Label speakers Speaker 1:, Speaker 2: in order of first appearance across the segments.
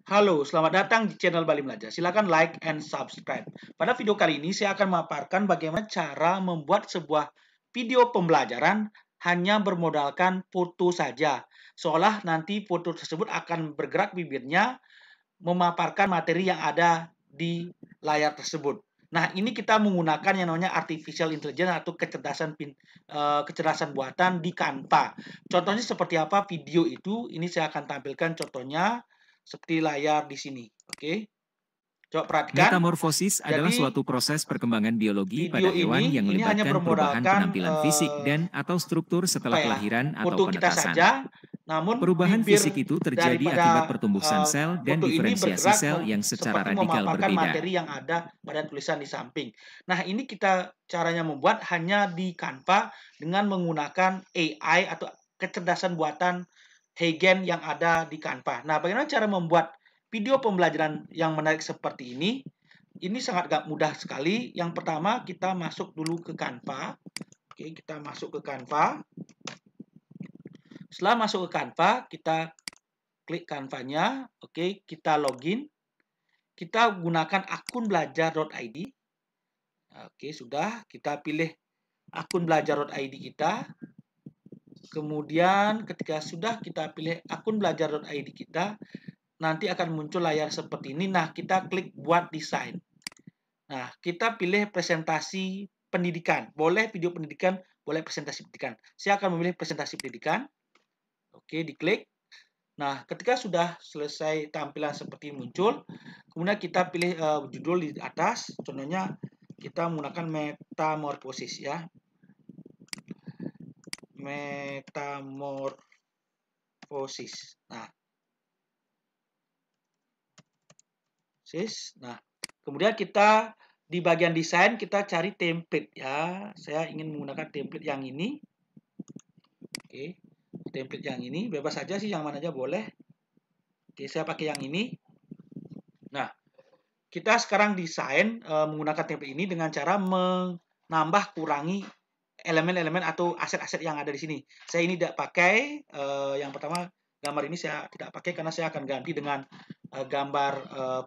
Speaker 1: Halo, selamat datang di channel Bali Belajar. Silakan like and subscribe. Pada video kali ini saya akan memaparkan bagaimana cara membuat sebuah video pembelajaran hanya bermodalkan foto saja. Seolah nanti foto tersebut akan bergerak bibirnya memaparkan materi yang ada di layar tersebut. Nah, ini kita menggunakan yang namanya artificial intelligence atau kecerdasan buatan di Canva. Contohnya seperti apa video itu? Ini saya akan tampilkan contohnya seperti layar di sini. Oke. Coba perhatikan.
Speaker 2: Metamorfosis adalah
Speaker 1: Jadi
Speaker 2: suatu proses perkembangan biologi pada
Speaker 1: video
Speaker 2: hewan yang
Speaker 1: ini hanya
Speaker 2: melibatkan perubahan
Speaker 1: bermodalkan
Speaker 2: penampilan fisik dan atau struktur
Speaker 1: apa
Speaker 2: setelah
Speaker 1: ya,
Speaker 2: kelahiran atau
Speaker 1: foto kita
Speaker 2: penetasan.
Speaker 1: saja, namun
Speaker 2: Perubahan
Speaker 1: bibir
Speaker 2: fisik itu terjadi akibat
Speaker 1: daripada
Speaker 2: pertumbuhan sel dan
Speaker 1: foto ini
Speaker 2: diferensiasi
Speaker 1: bergerak
Speaker 2: sel yang secara
Speaker 1: seperti
Speaker 2: radikal
Speaker 1: memaparkan
Speaker 2: berbeda.
Speaker 1: materi yang ada pada tulisan di samping. Nah, ini kita caranya membuat hanya di Canva dengan menggunakan AI atau kecerdasan buatan Heigen yang ada di Canva. Nah, bagaimana cara membuat video pembelajaran yang menarik seperti ini? Ini sangat mudah sekali. Yang pertama, kita masuk dulu ke Canva. Oke, kita masuk ke Canva. Setelah masuk ke Canva, kita klik Canva-nya. Oke, kita login. Kita gunakan akun belajar.id. Oke, sudah. Kita pilih akun belajar.id kita. Kemudian ketika sudah kita pilih akun belajar.id kita, nanti akan muncul layar seperti ini. Nah, kita klik buat desain. Nah, kita pilih presentasi pendidikan. Boleh video pendidikan, boleh presentasi pendidikan. Saya akan memilih presentasi pendidikan. Oke, diklik. Nah, ketika sudah selesai tampilan seperti muncul, kemudian kita pilih judul di atas. Contohnya kita menggunakan metamorfosis ya. Metamorfosis. Nah, kemudian kita di bagian desain kita cari template ya. Saya ingin menggunakan template yang ini. Oke, template yang ini bebas saja sih, yang mana aja boleh. Oke, saya pakai yang ini. Nah, kita sekarang desain menggunakan template ini dengan cara menambah kurangi elemen-elemen atau aset-aset yang ada di sini. Saya ini tidak pakai. Yang pertama, gambar ini saya tidak pakai karena saya akan ganti dengan gambar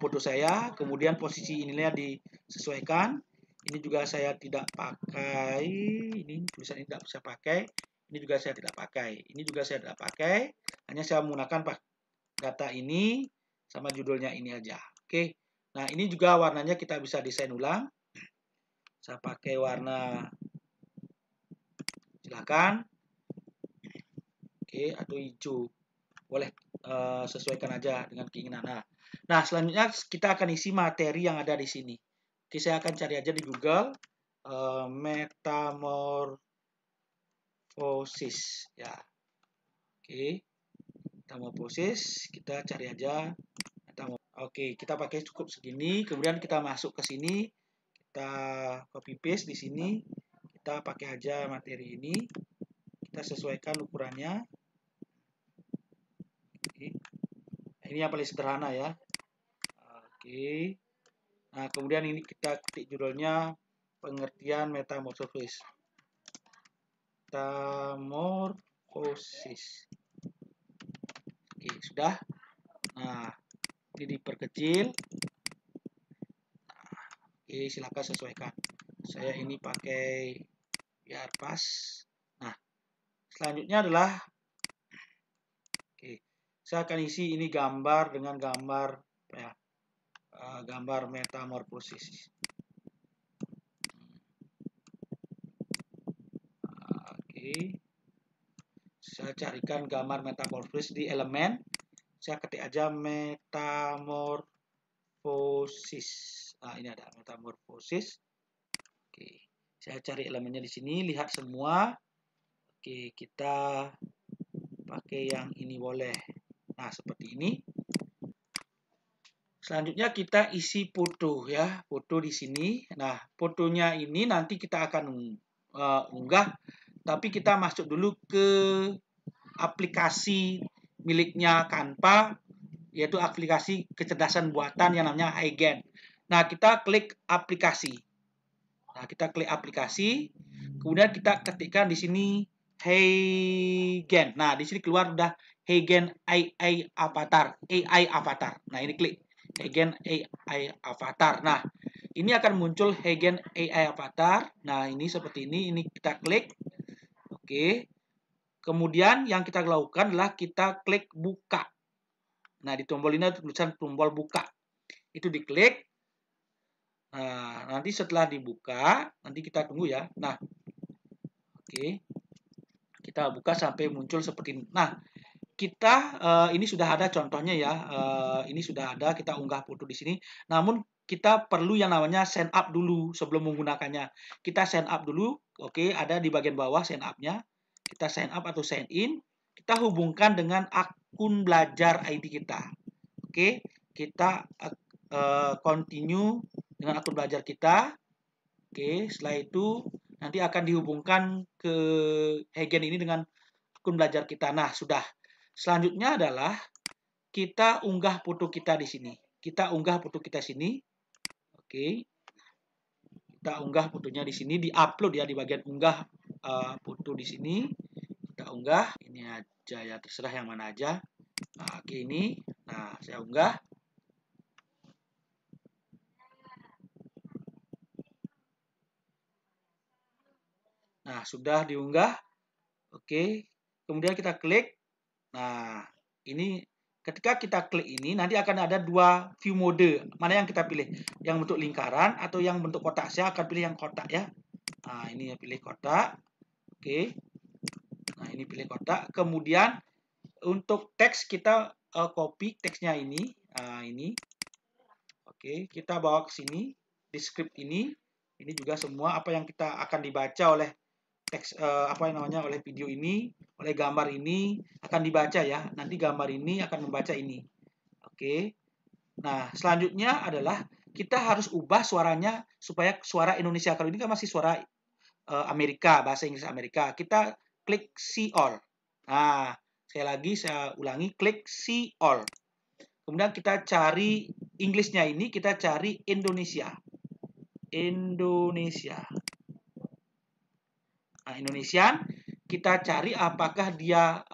Speaker 1: foto saya. Kemudian posisi ininya disesuaikan. Ini juga saya tidak pakai. Ini tulisan ini tidak bisa pakai. Ini juga saya tidak pakai. Ini juga saya tidak pakai. Hanya saya menggunakan data ini sama judulnya ini aja. Oke. Nah, ini juga warnanya kita bisa desain ulang. Saya pakai warna, silakan. Oke, atau hijau. Boleh, sesuaikan aja dengan keinginan. Nah, selanjutnya kita akan isi materi yang ada di sini. Oke, saya akan cari aja di Google metamorfosis ya. Oke. Metamorfosis, kita cari aja. Oke, kita pakai cukup segini. Kemudian kita masuk ke sini, kita copy paste di sini. Kita pakai aja materi ini. Kita sesuaikan ukurannya. Oke. Ini yang paling sederhana ya. Oke. Nah, kemudian ini kita ketik judulnya pengertian metamorfosis. Metamorfosis. Oke, sudah. Nah, ini diperkecil. Oke, silakan sesuaikan. Saya ini pakai biar pas. Nah, selanjutnya adalah saya akan isi ini gambar dengan gambar ya, gambar metamorfosis. Oke, saya carikan gambar metamorfosis di elemen. Saya ketik aja metamorfosis. Nah, ini ada metamorfosis. Oke, saya cari elemennya di sini. Lihat semua. Oke, kita pakai yang ini boleh. Nah, seperti ini. Selanjutnya kita isi foto ya, foto di sini. Nah, fotonya ini nanti kita akan unggah, tapi kita masuk dulu ke aplikasi miliknya Canva, yaitu aplikasi kecerdasan buatan yang namanya Heigen. Nah, kita klik aplikasi. Nah, kita klik aplikasi, kemudian kita ketikkan di sini Heigen. Nah, di sini keluar udah Hagen AI Avatar. AI Avatar. Nah, ini klik Hagen AI Avatar. Nah, ini akan muncul Hagen AI Avatar. Nah, ini seperti ini. Ini kita klik. Oke. Kemudian yang kita lakukan adalah kita klik buka. Nah, di tombol ini ada tulisan tombol buka. Itu diklik. Nah, nanti setelah dibuka, nanti kita tunggu ya. Nah, oke. Kita buka sampai muncul seperti ini. Nah, kita ini sudah ada contohnya ya. Ini sudah ada, kita unggah foto di sini. Namun kita perlu yang namanya sign up dulu sebelum menggunakannya. Kita sign up dulu. Oke, ada di bagian bawah sign up-nya. Kita sign up atau sign in. Kita hubungkan dengan akun belajar ID kita. Oke, kita continue dengan akun belajar kita. Oke, setelah itu nanti akan dihubungkan ke Hagen ini dengan akun belajar kita. Nah, sudah. Selanjutnya adalah kita unggah foto kita di sini. Kita unggah foto kita sini. Oke. Kita unggah fotonya di sini, di-upload ya di bagian unggah foto di sini. Kita unggah, ini aja ya, terserah yang mana aja. Nah, oke ini. Nah, saya unggah. Nah, sudah diunggah. Oke. Kemudian kita klik. Nah, ini ketika kita klik ini nanti akan ada dua view mode. Mana yang kita pilih? Yang bentuk lingkaran atau yang bentuk kotak? Saya akan pilih yang kotak ya. Nah, ini pilih kotak. Oke. Nah, ini pilih kotak. Kemudian untuk teks kita copy teksnya ini. Nah, ini. Oke, kita bawa ke sini di script ini. Ini juga semua apa yang kita akan dibaca oleh teks oleh video ini, oleh gambar ini akan dibaca ya. Nanti gambar ini akan membaca ini. Oke. Nah, selanjutnya adalah kita harus ubah suaranya supaya suara Indonesia. Kalau ini kan masih suara Amerika, bahasa Inggris Amerika. Kita klik see all. Nah, sekali lagi saya ulangi, klik see all. Kemudian kita cari Inggrisnya ini, kita cari Indonesia. Indonesia. Nah, Indonesian, kita cari apakah dia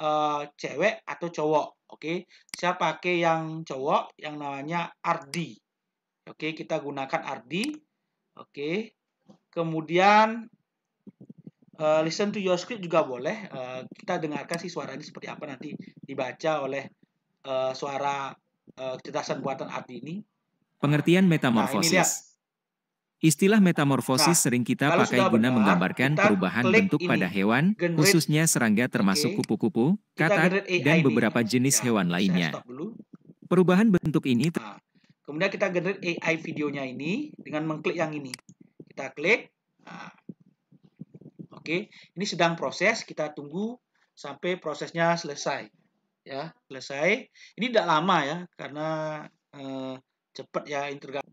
Speaker 1: cewek atau cowok. Oke, saya pakai yang cowok yang namanya Ardi. Oke, kita gunakan Ardi. Oke, kemudian listen to your script juga boleh. Kita dengarkan sih suaranya seperti apa nanti dibaca oleh suara kecerdasan buatan Ardi ini.
Speaker 2: Pengertian metamorfosis.
Speaker 1: Nah, ini lihat.
Speaker 2: Istilah metamorfosis sering kita pakai guna menggambarkan perubahan bentuk pada hewan, khususnya serangga termasuk kupu-kupu, katak, dan beberapa jenis hewan lainnya. Perubahan bentuk ini
Speaker 1: kemudian kita generate AI videonya ini dengan mengklik yang ini. Kita klik. Nah, oke, ini sedang proses, kita tunggu sampai prosesnya selesai. Ya, selesai. Ini tidak lama ya, karena cepat ya integrasi.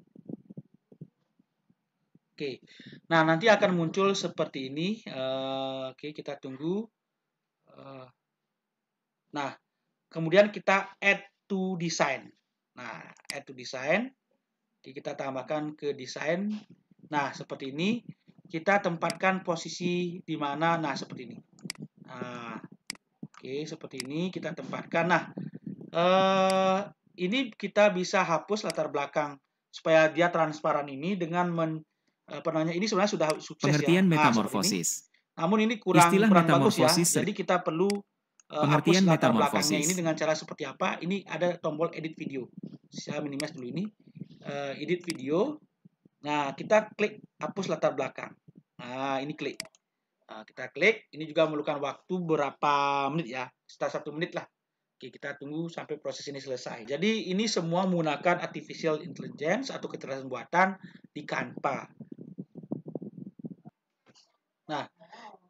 Speaker 1: Oke, nah nanti akan muncul seperti ini. Oke, kita tunggu. Nah, kemudian kita add to design. Nah, add to design. Oke, kita tambahkan ke desain. Nah, seperti ini. Kita tempatkan posisi di mana. Nah, seperti ini. Nah, oke, seperti ini kita tempatkan. Nah, ini kita bisa hapus latar belakang supaya dia transparan ini dengan ini sebenarnya sudah sukses
Speaker 2: pengertian
Speaker 1: ya.
Speaker 2: Metamorfosis.
Speaker 1: Namun ini kurang bagus ya.
Speaker 2: Metamorfosis.
Speaker 1: Jadi kita perlu hapus latar belakangnya ini dengan cara seperti apa? Ini ada tombol edit video. Saya minimize dulu ini. Edit video. Nah, kita klik hapus latar belakang. Nah, ini klik. Nah, kita klik. Ini juga memerlukan waktu berapa menit ya? Sekitar 1 menit lah. Oke, kita tunggu sampai proses ini selesai. Jadi ini semua menggunakan artificial intelligence atau kecerdasan buatan di Canva. Nah,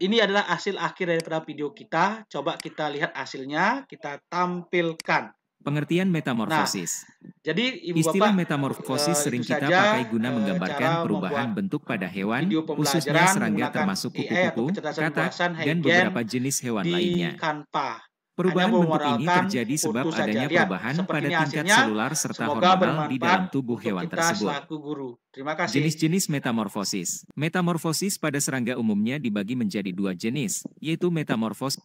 Speaker 1: ini adalah hasil akhir daripada video kita. Coba kita lihat hasilnya, kita tampilkan.
Speaker 2: Pengertian metamorfosis.
Speaker 1: Nah, jadi
Speaker 2: istilah
Speaker 1: Bapak,
Speaker 2: metamorfosis sering kita pakai guna menggambarkan perubahan bentuk pada hewan, khususnya serangga termasuk kupu-kupu, katak, dan beberapa jenis hewan lainnya.
Speaker 1: Canva.
Speaker 2: Perubahan bentuk ini terjadi sebab adanya perubahan pada tingkat selular serta hormonal di dalam tubuh hewan tersebut. Jenis-jenis metamorfosis. Metamorfosis pada serangga umumnya dibagi menjadi 2 jenis, yaitu metamorfosis